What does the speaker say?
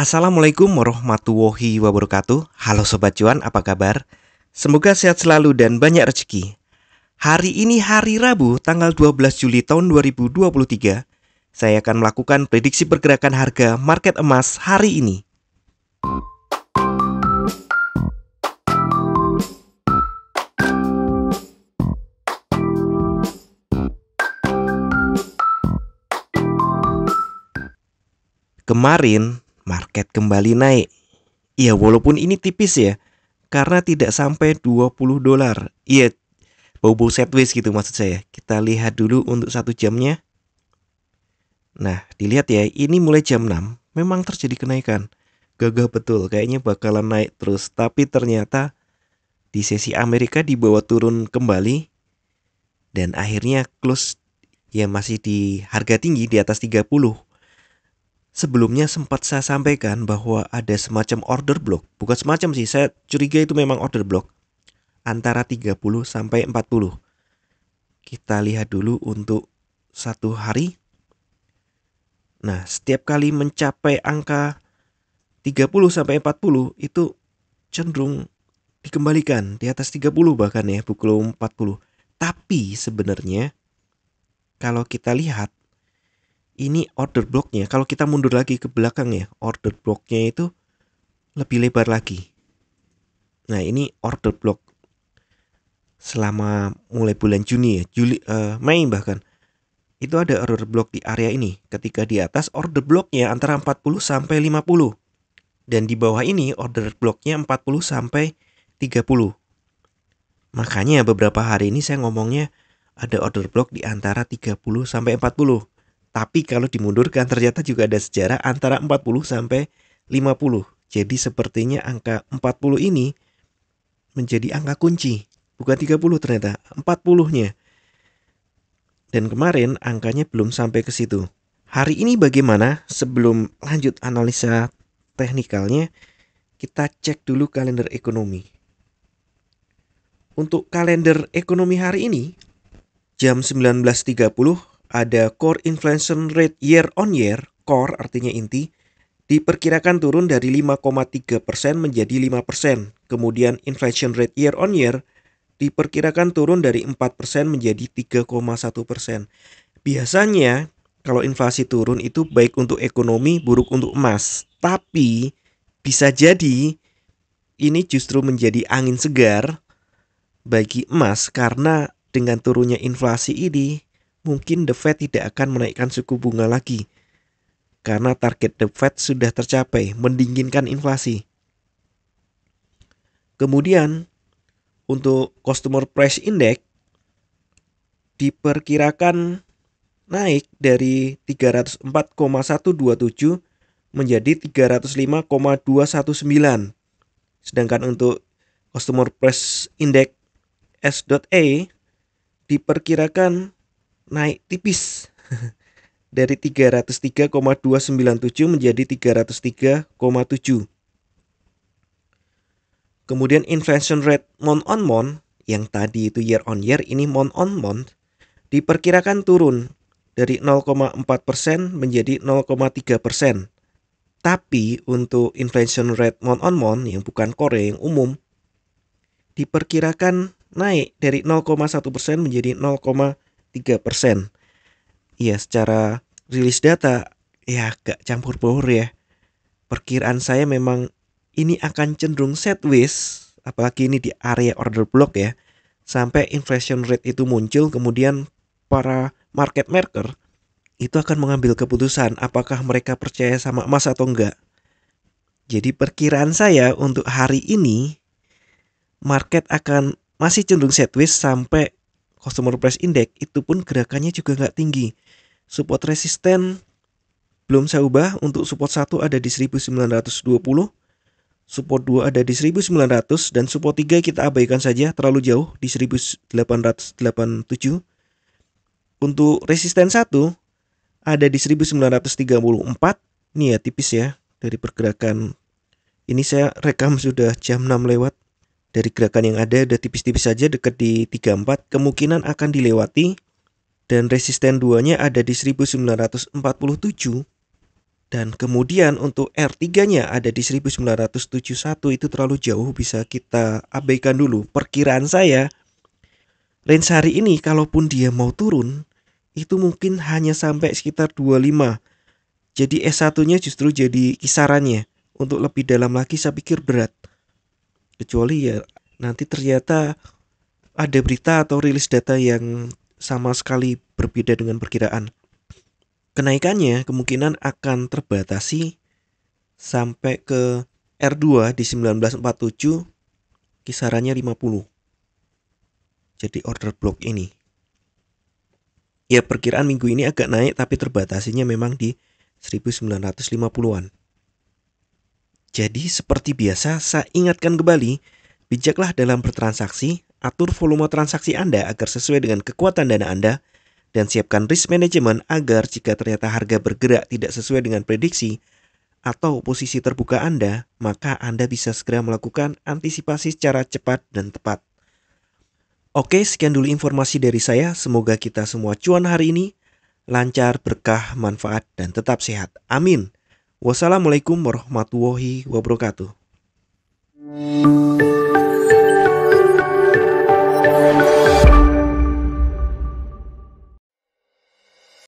Assalamualaikum warahmatullahi wabarakatuh. Halo Sobat Cuan, apa kabar? Semoga sehat selalu dan banyak rezeki. Hari ini hari Rabu, tanggal 12 Juli tahun 2023. Saya akan melakukan prediksi pergerakan harga market emas hari ini. Kemarin, market kembali naik. Ya, walaupun ini tipis ya, karena tidak sampai 20 dolar. Iya, bau-bau sideways gitu maksud saya. Kita lihat dulu untuk 1 jamnya. Nah, dilihat ya, ini mulai jam 6 memang terjadi kenaikan. Gagah betul, kayaknya bakalan naik terus. Tapi ternyata di sesi Amerika dibawa turun kembali. Dan akhirnya close ya masih di harga tinggi di atas 30. Sebelumnya sempat saya sampaikan bahwa ada semacam order block. Bukan semacam sih, saya curiga itu memang order block antara 30 sampai 40. Kita lihat dulu untuk 1 hari. Nah, setiap kali mencapai angka 30 sampai 40 itu cenderung dikembalikan di atas 30 bahkan ya, belum 40. Tapi sebenarnya kalau kita lihat ini order blocknya, kalau kita mundur lagi ke belakang ya, order blocknya itu lebih lebar lagi. Nah, ini order block selama mulai bulan Juni ya, Mei bahkan. Itu ada order block di area ini. Ketika di atas order blocknya antara 40 sampai 50. Dan di bawah ini order blocknya 40 sampai 30. Makanya beberapa hari ini saya ngomongnya ada order block di antara 30 sampai 40. Tapi kalau dimundurkan ternyata juga ada sejarah antara 40 sampai 50. Jadi sepertinya angka 40 ini menjadi angka kunci. Bukan 30 ternyata, 40-nya. Dan kemarin angkanya belum sampai ke situ. Hari ini bagaimana? Sebelum lanjut analisa teknikalnya, kita cek dulu kalender ekonomi. Untuk kalender ekonomi hari ini, jam 19.30 ada core inflation rate year on year, core artinya inti, diperkirakan turun dari 5,3% menjadi 5%. Kemudian inflation rate year on year diperkirakan turun dari 4% menjadi 3,1%. Biasanya kalau inflasi turun itu baik untuk ekonomi, buruk untuk emas. Tapi bisa jadi ini justru menjadi angin segar bagi emas karena dengan turunnya inflasi ini mungkin The Fed tidak akan menaikkan suku bunga lagi. Karena target The Fed sudah tercapai, mendinginkan inflasi. Kemudian untuk Consumer Price Index diperkirakan naik dari 304,127 menjadi 305,219. Sedangkan untuk Consumer Price Index S.A diperkirakan naik tipis dari 303,297 menjadi 303,7. Kemudian inflation rate month on month yang tadi itu year on year, ini month on month diperkirakan turun dari 0,4% menjadi 0,3%. Tapi untuk inflation rate month on month yang bukan core yang umum diperkirakan naik dari 0,1% menjadi 0,3%. Ya, secara rilis data ya agak campur baur ya. Perkiraan saya memang ini akan cenderung sideways, apalagi ini di area order block ya. Sampai inflation rate itu muncul, kemudian para market maker itu akan mengambil keputusan apakah mereka percaya sama emas atau enggak. Jadi perkiraan saya untuk hari ini market akan masih cenderung sideways sampai Consumer Price Index itu pun gerakannya juga nggak tinggi. Support resisten belum saya ubah. Untuk support 1 ada di 1920, support 2 ada di 1900, dan support 3 kita abaikan saja terlalu jauh di 1887. Untuk resisten 1 ada di 1934. Ini ya tipis ya dari pergerakan. Ini saya rekam sudah jam 6 lewat. Dari gerakan yang ada udah tipis-tipis saja dekat di 34, kemungkinan akan dilewati. Dan resisten 2-nya ada di 1947. Dan kemudian untuk R3-nya ada di 1971, itu terlalu jauh, bisa kita abaikan dulu. Perkiraan saya, range hari ini kalaupun dia mau turun, itu mungkin hanya sampai sekitar 25. Jadi S1-nya justru jadi kisarannya. Untuk lebih dalam lagi saya pikir berat. Kecuali ya nanti ternyata ada berita atau rilis data yang sama sekali berbeda dengan perkiraan. Kenaikannya kemungkinan akan terbatasi sampai ke R2 di 1947, kisarannya 50. Jadi order block ini. Ya perkiraan minggu ini agak naik, tapi terbatasinya memang di 1950-an. Jadi seperti biasa saya ingatkan kembali, bijaklah dalam bertransaksi, atur volume transaksi Anda agar sesuai dengan kekuatan dana Anda, dan siapkan risk management agar jika ternyata harga bergerak tidak sesuai dengan prediksi atau posisi terbuka Anda, maka Anda bisa segera melakukan antisipasi secara cepat dan tepat. Oke, sekian dulu informasi dari saya. Semoga kita semua cuan hari ini, lancar, berkah, manfaat, dan tetap sehat. Amin. Wassalamualaikum warahmatullahi wabarakatuh.